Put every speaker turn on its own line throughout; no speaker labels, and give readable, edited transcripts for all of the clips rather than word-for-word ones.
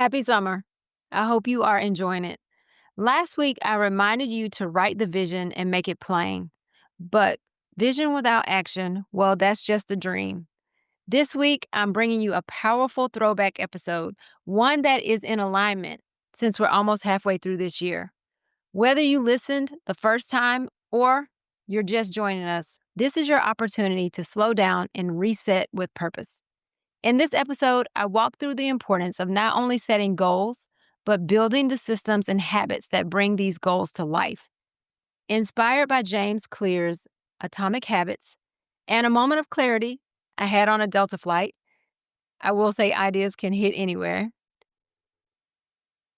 Happy summer. I hope you are enjoying it. Last week, I reminded you to write the vision and make it plain. But vision without action, well, that's just a dream. This week, I'm bringing you a powerful throwback episode, one that is in alignment since we're almost halfway through this year. Whether you listened the first time or you're just joining us, this is your opportunity to slow down and reset with purpose. In this episode, I walk through the importance of not only setting goals, but building the systems and habits that bring these goals to life. Inspired by James Clear's Atomic Habits and a moment of clarity I had on a Delta flight, I will say ideas can hit anywhere.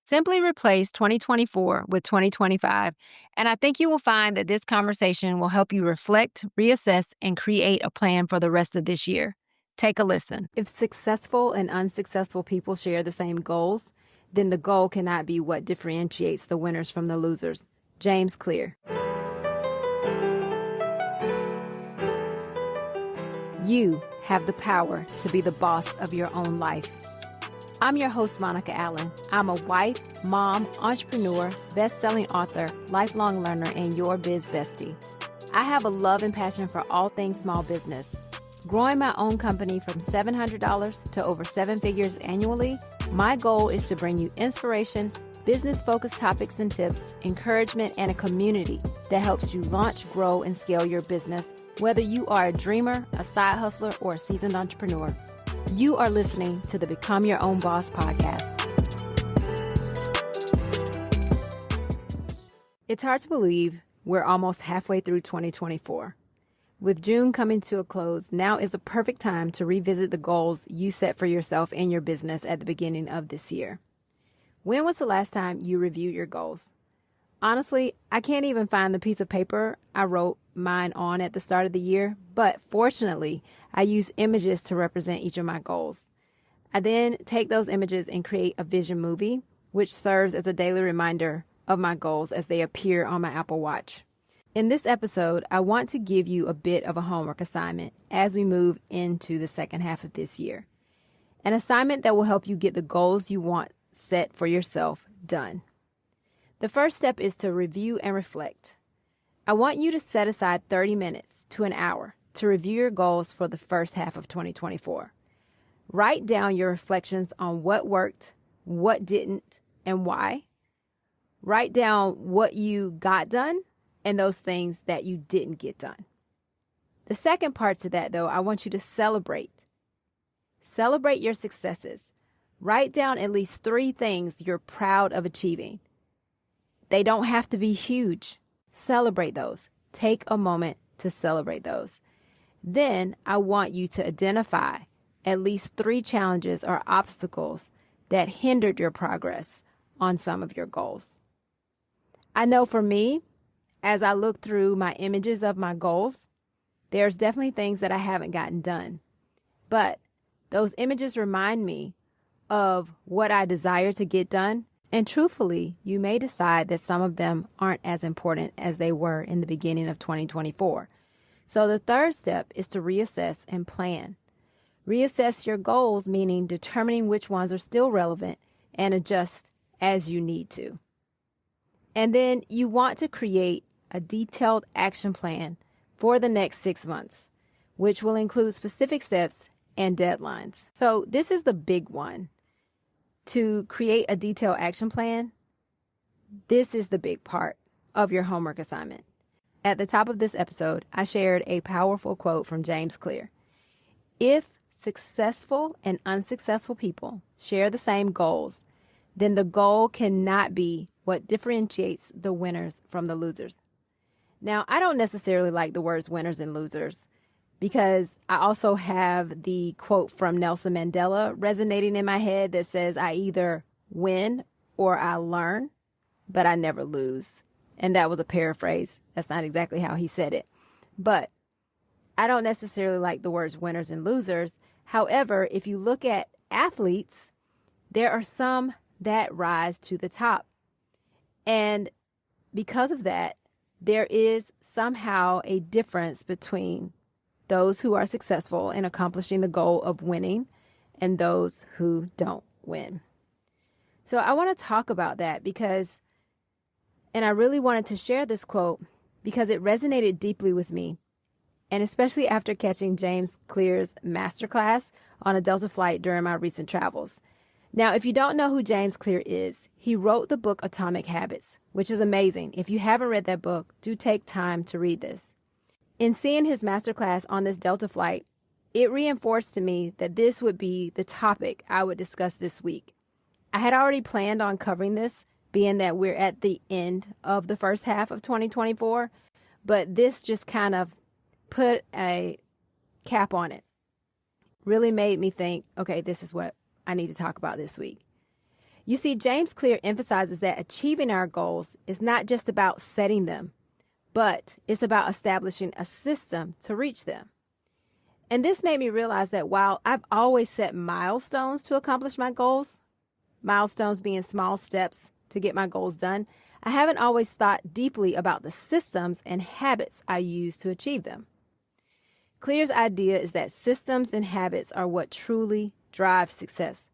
Simply replace 2024 with 2025, and I think you will find that this conversation will help you reflect, reassess, and create a plan for the rest of this year. Take a listen. If successful and unsuccessful people share the same goals, then the goal cannot be what differentiates the winners from the losers. James Clear. You have the power to be the boss of your own life. I'm your host, Monica Allen. I'm a wife, mom, entrepreneur, best-selling author, lifelong learner, and your biz bestie. I have a love and passion for all things small business. Growing my own company from $700 to over 7 figures annually, my goal is to bring you inspiration, business-focused topics and tips, encouragement, and a community that helps you launch, grow, and scale your business, whether you are a dreamer, a side hustler, or a seasoned entrepreneur. You are listening to the Become Your Own Boss podcast. It's hard to believe we're almost halfway through 2024. With June coming to a close, now is the perfect time to revisit the goals you set for yourself and your business at the beginning of this year. When was the last time you reviewed your goals? Honestly, I can't even find the piece of paper I wrote mine on at the start of the year, but fortunately, I use images to represent each of my goals. I then take those images and create a vision movie, which serves as a daily reminder of my goals as they appear on my Apple Watch. In this episode, I want to give you a bit of a homework assignment as we move into the second half of this year. An assignment that will help you get the goals you want set for yourself done. The first step is to review and reflect. I want you to set aside 30 minutes to an hour to review your goals for the first half of 2024. Write down your reflections on what worked, what didn't, and why. Write down what you got done and those things that you didn't get done. The second part to that, though, I want you to celebrate. Celebrate your successes. Write down at least 3 things you're proud of achieving. They don't have to be huge. Celebrate those. Take a moment to celebrate those. Then I want you to identify at least 3 challenges or obstacles that hindered your progress on some of your goals. I know for me, as I look through my images of my goals, there's definitely things that I haven't gotten done. But those images remind me of what I desire to get done. And truthfully, you may decide that some of them aren't as important as they were in the beginning of 2024. So the third step is to reassess and plan. Reassess your goals, meaning determining which ones are still relevant and adjust as you need to. And then you want to create a detailed action plan for the next 6 months, which will include specific steps and deadlines. So this is the big one. To create a detailed action plan, this is the big part of your homework assignment. At the top of this episode, I shared a powerful quote from James Clear. If successful and unsuccessful people share the same goals, then the goal cannot be what differentiates the winners from the losers. Now, I don't necessarily like the words winners and losers because I also have the quote from Nelson Mandela resonating in my head that says, I either win or I learn, but I never lose. And that was a paraphrase. That's not exactly how he said it. But I don't necessarily like the words winners and losers. However, if you look at athletes, there are some that rise to the top. And because of that, there is somehow a difference between those who are successful in accomplishing the goal of winning and those who don't win. So I want to talk about that and I really wanted to share this quote because it resonated deeply with me, and especially after catching James Clear's masterclass on a Delta flight during my recent travels. Now, if you don't know who James Clear is, he wrote the book Atomic Habits, which is amazing. If you haven't read that book, do take time to read this. In seeing his masterclass on this Delta flight, it reinforced to me that this would be the topic I would discuss this week. I had already planned on covering this, being that we're at the end of the first half of 2024, but this just kind of put a cap on it. Really made me think, okay, this is what I need to talk about this week. You see, James Clear emphasizes that achieving our goals is not just about setting them, but it's about establishing a system to reach them. And this made me realize that while I've always set milestones to accomplish my goals, milestones being small steps to get my goals done, I haven't always thought deeply about the systems and habits I use to achieve them. Clear's idea is that systems and habits are what truly drive success.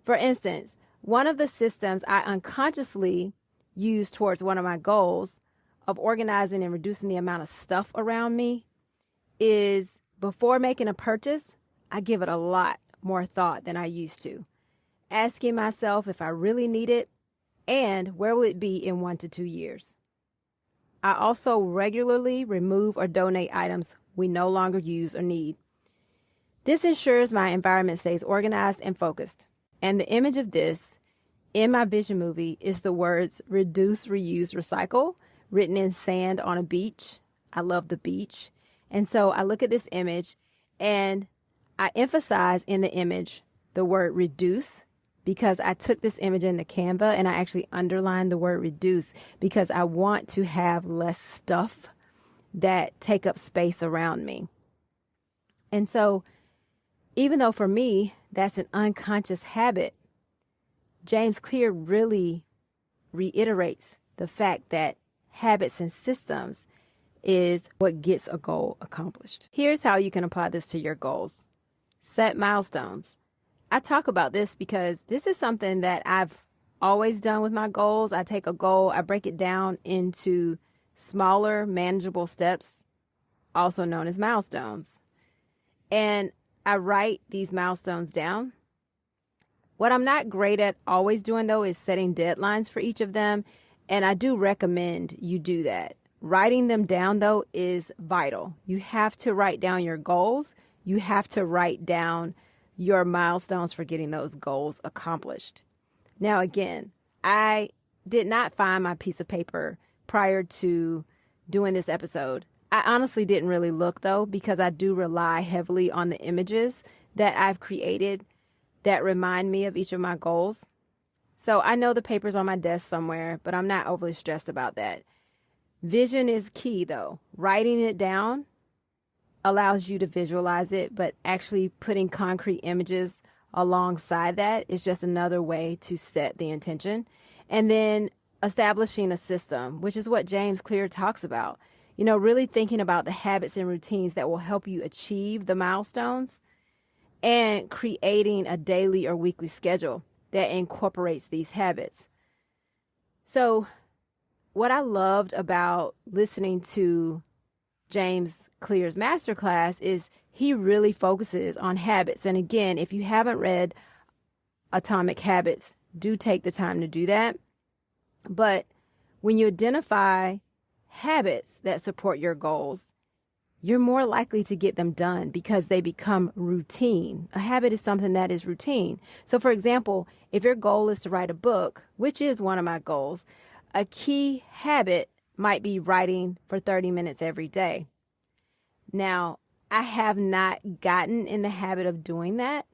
For instance, one of the systems I unconsciously use towards one of my goals of organizing and reducing the amount of stuff around me is before making a purchase, I give it a lot more thought than I used to, asking myself if I really need it and where will it be in 1 to 2 years. I also regularly remove or donate items we no longer use or need. This ensures my environment stays organized and focused. And the image of this in my vision movie is the words reduce, reuse, recycle written in sand on a beach. I love the beach. And so I look at this image and I emphasize in the image the word reduce because I took this image into Canva and I actually underlined the word reduce because I want to have less stuff that take up space around me. And so even though for me, that's an unconscious habit, James Clear really reiterates the fact that habits and systems is what gets a goal accomplished. Here's how you can apply this to your goals. Set milestones. I talk about this because this is something that I've always done with my goals. I take a goal, I break it down into smaller, manageable steps, also known as milestones. And I write these milestones down. What I'm not great at always doing, though, is setting deadlines for each of them. And I do recommend you do that. Writing them down, though, is vital. You have to write down your goals. You have to write down your milestones for getting those goals accomplished. Now, again, I did not find my piece of paper prior to doing this episode. I honestly didn't really look, though, because I do rely heavily on the images that I've created that remind me of each of my goals. So I know the paper's on my desk somewhere, but I'm not overly stressed about that. Vision is key, though. Writing it down allows you to visualize it, but actually putting concrete images alongside that is just another way to set the intention. And then establishing a system, which is what James Clear talks about. You know, really thinking about the habits and routines that will help you achieve the milestones and creating a daily or weekly schedule that incorporates these habits. So what I loved about listening to James Clear's masterclass is he really focuses on habits. And again, if you haven't read Atomic Habits, do take the time to do that. But when you identify habits that support your goals, you're more likely to get them done because they become routine. A habit is something that is routine. So for example, if your goal is to write a book, which is one of my goals, a key habit might be writing for 30 minutes every day. Now, I have not gotten in the habit of doing that,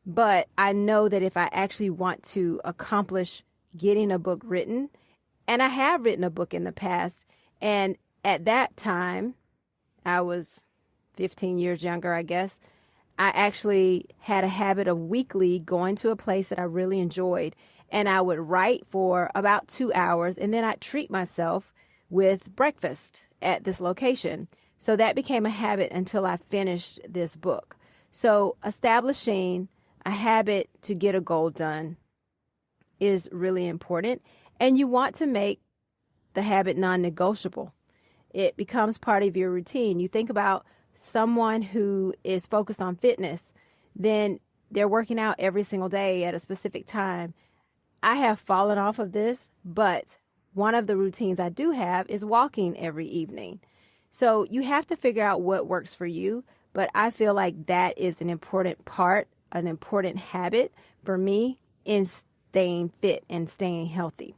but I know that if I actually want to accomplish getting a book written, and I have written a book in the past, and at that time, I was 15 years younger, I guess. I actually had a habit of weekly going to a place that I really enjoyed, and I would write for about 2 hours, and then I'd treat myself with breakfast at this location. So that became a habit until I finished this book. So establishing a habit to get a goal done is really important, and you want to make the habit non-negotiable. It becomes part of your routine. You think about someone who is focused on fitness, then they're working out every single day at a specific time. I have fallen off of this, but one of the routines I do have is walking every evening. So you have to figure out what works for you, but I feel like that is an important part, an important habit for me in staying fit and staying healthy.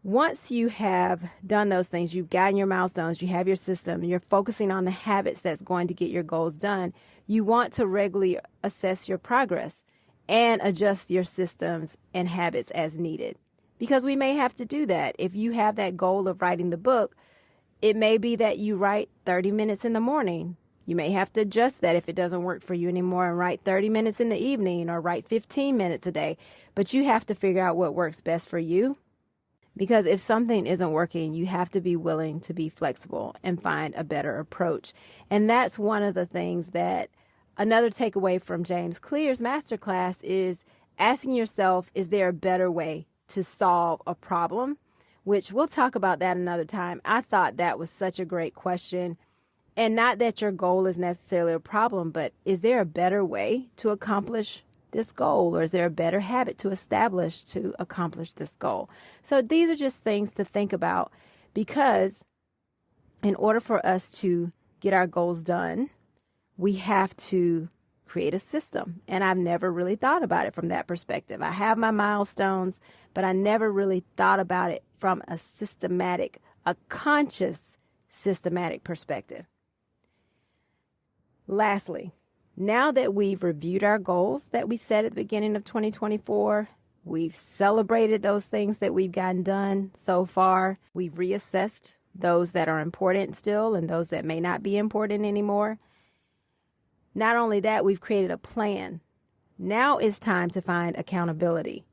Once you have done those things, you've gotten your milestones, you have your system, you're focusing on the habits that's going to get your goals done, you want to regularly assess your progress and adjust your systems and habits as needed. Because we may have to do that. If you have that goal of writing the book, it may be that you write 30 minutes in the morning. You may have to adjust that if it doesn't work for you anymore and write 30 minutes in the evening or write 15 minutes a day. But you have to figure out what works best for you. Because if something isn't working, you have to be willing to be flexible and find a better approach. And that's one of the things that another takeaway from James Clear's masterclass is asking yourself, is there a better way to solve a problem? Which we'll talk about that another time. I thought that was such a great question. And not that your goal is necessarily a problem, but is there a better way to accomplish this goal, or is there a better habit to establish to accomplish this goal? So these are just things to think about, because in order for us to get our goals done, we have to create a system. And I've never really thought about it from that perspective. I have my milestones, but I never really thought about it from a systematic, a conscious systematic perspective. Lastly, now that we've reviewed our goals that we set at the beginning of 2024, we've celebrated those things that we've gotten done so far, we've reassessed those that are important still and those that may not be important anymore. Not only that, we've created a plan. Now it's time to find accountability.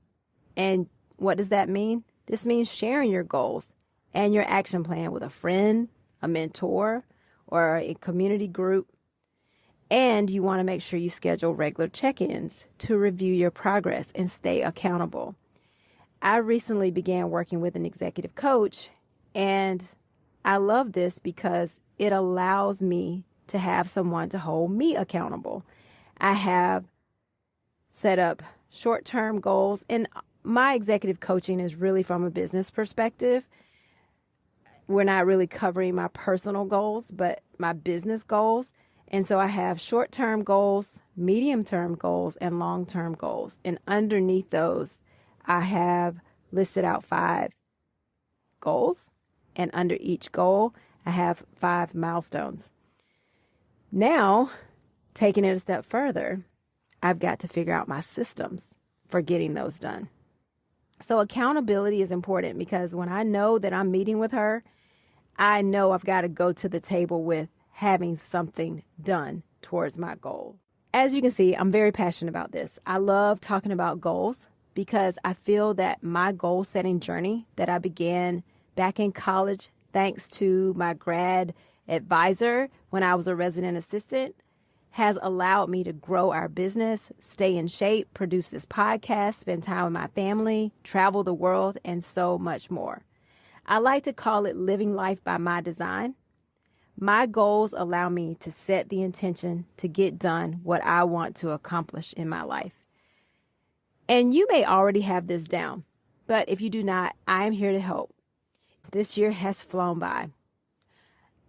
And what does that mean? This means sharing your goals and your action plan with a friend, a mentor, or a community group. And you want to make sure you schedule regular check-ins to review your progress and stay accountable. I recently began working with an executive coach, and I love this because it allows me to have someone to hold me accountable. I have set up short-term goals, and my executive coaching is really from a business perspective. We're not really covering my personal goals, but my business goals. And so I have short-term goals, medium-term goals, and long-term goals. And underneath those, I have listed out 5 goals. And under each goal, I have 5 milestones. Now, taking it a step further, I've got to figure out my systems for getting those done. So accountability is important, because when I know that I'm meeting with her, I know I've got to go to the table with having something done towards my goal. As you can see, I'm very passionate about this. I love talking about goals because I feel that my goal setting journey that I began back in college, thanks to my grad advisor when I was a resident assistant, has allowed me to grow our business, stay in shape, produce this podcast, spend time with my family, travel the world, and so much more. I like to call it living life by my design. My goals allow me to set the intention to get done what I want to accomplish in my life. And you may already have this down, but if you do not, I am here to help. This year has flown by.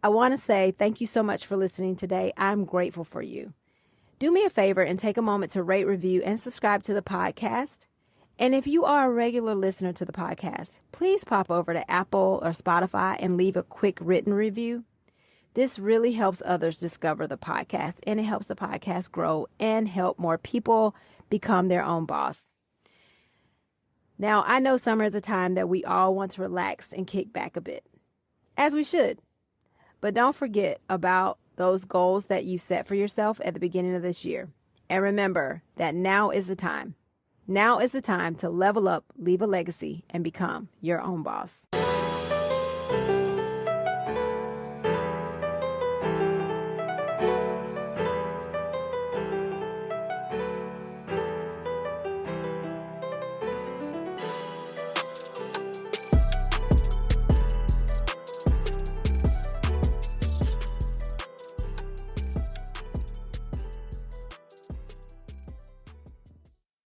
I want to say thank you so much for listening today. I'm grateful for you. Do me a favor and take a moment to rate, review, and subscribe to the podcast. And if you are a regular listener to the podcast, please pop over to Apple or Spotify and leave a quick written review. This really helps others discover the podcast, and it helps the podcast grow and help more people become their own boss. Now, I know summer is a time that we all want to relax and kick back a bit, as we should. But don't forget about those goals that you set for yourself at the beginning of this year. And remember that now is the time. Now is the time to level up, leave a legacy, and become your own boss.